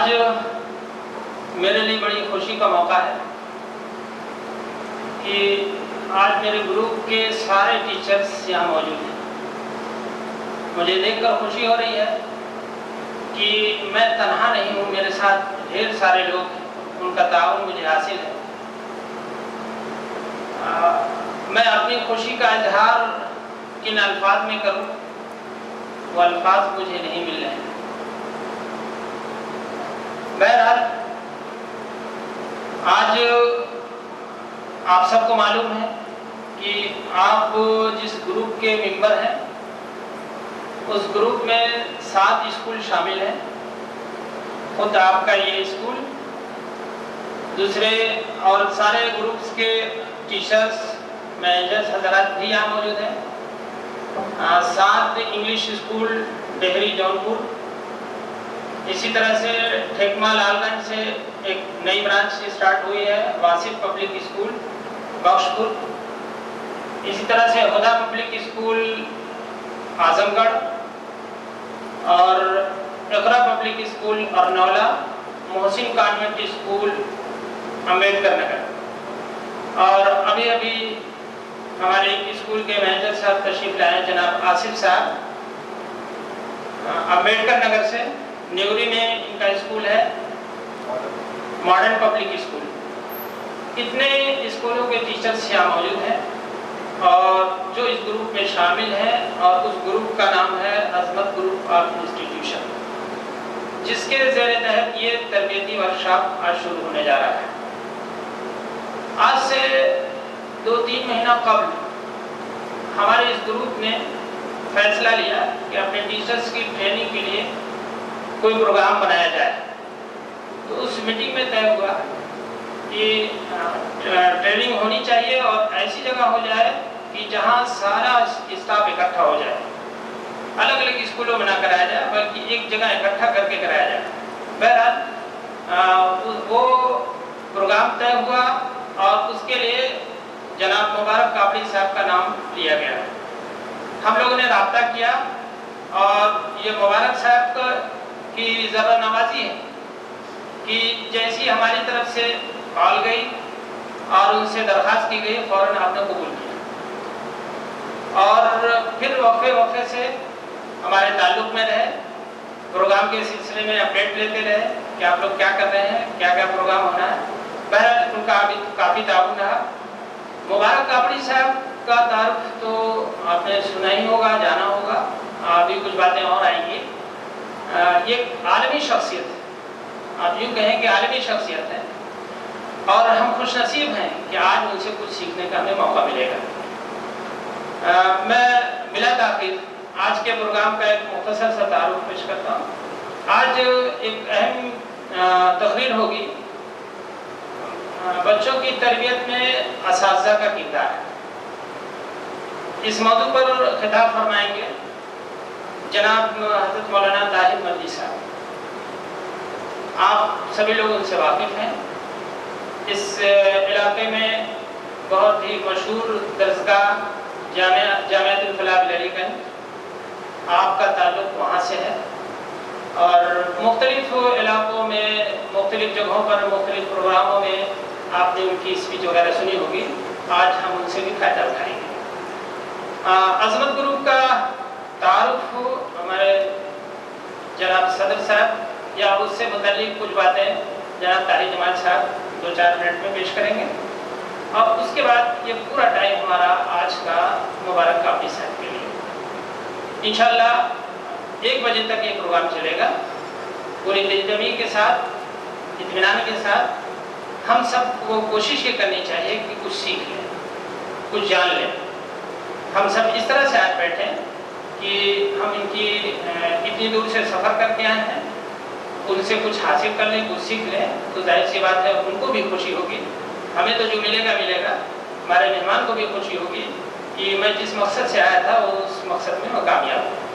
آج میرے لیے بڑی خوشی کا موقع ہے کہ آج میرے گروپ کے سارے ٹیچرز یہاں موجود ہیں۔ مجھے دیکھ کر خوشی ہو رہی ہے کہ میں تنہا نہیں ہوں، میرے ساتھ ڈھیر سارے لوگ ہیں، ان کا تعاون مجھے حاصل ہے۔ میں اپنی خوشی کا اظہار کن الفاظ میں کروں، وہ الفاظ مجھے نہیں مل رہے ہیں۔ بہرحال آج آپ سب کو معلوم ہے کہ آپ جس گروپ کے ممبر ہیں اس گروپ میں 7 اسکول شامل ہیں، خود آپ کا یہ اسکول، دوسرے اور سارے گروپس کے ٹیچرز مینیجرز حضرات بھی یہاں موجود ہیں۔ 7 انگلش اسکول ڈہری جونپور، اسی طرح سے ٹھیکما لال گنج سے ایک نئی برانچ اسٹارٹ ہوئی ہے، واسف پبلک اسکول بخش پور، اسی طرح سے ہدا پبلک اسکول اعظم گڑھ اور اقرا پبلک اسکول ارنولا، محسن کانوینٹ اسکول امبیڈکر نگر، اور ابھی ہمارے ایک اسکول کے مینیجر صاحب تشریف لائے ہیں جناب آصف صاحب، امبیڈکر نگر سے، نیوری میں ان کا اسکول ہے ماڈرن پبلک اسکول۔ اتنے اسکولوں کے ٹیچرز یہاں موجود ہیں اور جو اس گروپ میں شامل ہیں، اور اس گروپ کا نام ہے عظمت گروپ آف انسٹیٹیوشن، جس کے زیر تحت یہ تربیتی ورکشاپ آج شروع ہونے جا رہا ہے۔ آج سے 2-3 مہینہ قبل ہمارے اس گروپ نے فیصلہ لیا کہ اپنے ٹیچرز کی ٹریننگ کے لیے کوئی پروگرام بنایا جائے، تو اس میٹنگ میں طے ہوا کہ ٹریننگ ہونی چاہیے اور ایسی جگہ ہو جائے کہ جہاں سارا اسٹاف اکٹھا ہو جائے، الگ الگ اسکولوں میں نہ کرایا جائے بلکہ ایک جگہ اکٹھا کر کے کرایا جائے۔ بہرحال وہ پروگرام طے ہوا اور اس کے لیے جناب مبارک کابڑی صاحب کا نام لیا گیا۔ ہم لوگوں نے رابطہ کیا اور یہ مبارک صاحب کی ذرا نوازی ہے کہ جیسی ہماری طرف سے کال گئی اور ان سے درخواست کی گئی، فوراً آپ نے قبول کیا اور پھر وقفے سے ہمارے تعلق میں رہے، پروگرام کے سلسلے میں اپڈیٹ لیتے رہے کہ آپ لوگ کیا کر رہے ہیں، کیا کیا پروگرام ہونا ہے۔ بہرحال ان کا کافی تعاون رہا۔ مبارک کابڑی صاحب کا تعارف تو آپ نے سنا ہی ہوگا، جانا ہوگا، ابھی کچھ باتیں اور آئیں گی۔ یہ عالمی شخصیت ہے، آپ یوں کہیں کہ عالمی شخصیت ہے، اور ہم خوش نصیب ہیں کہ آج ان سے کچھ سیکھنے کا ہمیں موقع ملے گا۔ میں بلا تاخیر آج کے پروگرام کا ایک مختصر سا تعارف پیش کرتا ہوں۔ آج ایک اہم تقریر ہوگی، بچوں کی تربیت میں اساتذہ کا کردار ہے۔ اس موضوع پر خطاب فرمائیں گے جناب حضرت مولانا طاہر مدنی صاحب۔ آپ سبھی لوگ ان سے واقف ہیں، اس علاقے میں بہت ہی مشہور درسگاہ جامعۃ الفلاح بلری گنج، آپ کا تعلق وہاں سے ہے، اور مختلف علاقوں میں، مختلف جگہوں پر، مختلف پروگراموں میں آپ نے ان کی اسپیچ وغیرہ سنی ہوگی۔ آج ہم ان سے بھی فائدہ اٹھائیں گے۔ عظمت گروپ کا تعارف ہمارے جناب صدر صاحب یا اس سے متعلق کچھ باتیں جناب طاہر جمال صاحب 2-4 منٹ میں پیش کریں گے، اور اس کے بعد یہ پورا ٹائم ہمارا آج کا مبارک کابڑی صاحب کے لیے۔ انشاءاللہ 1 بجے تک یہ پروگرام چلے گا۔ پوری دلجمعی کے ساتھ، اطمینان کے ساتھ ہم سب کو کوشش یہ کرنی چاہیے کہ کچھ سیکھ لیں، کچھ جان لیں۔ ہم سب اس طرح سے آج بیٹھے ہیں کہ ہم ان کی اتنی دور سے سفر کر کے آئے ہیں، ان سے کچھ حاصل کر لیں، کچھ سیکھ لیں، تو ظاہر سی بات ہے ان کو بھی خوشی ہوگی، ہمیں تو جو ملے گا، ہمارے مہمان کو بھی خوشی ہوگی کہ میں جس مقصد سے آیا تھا وہ اس مقصد میں میں کامیاب ہوں۔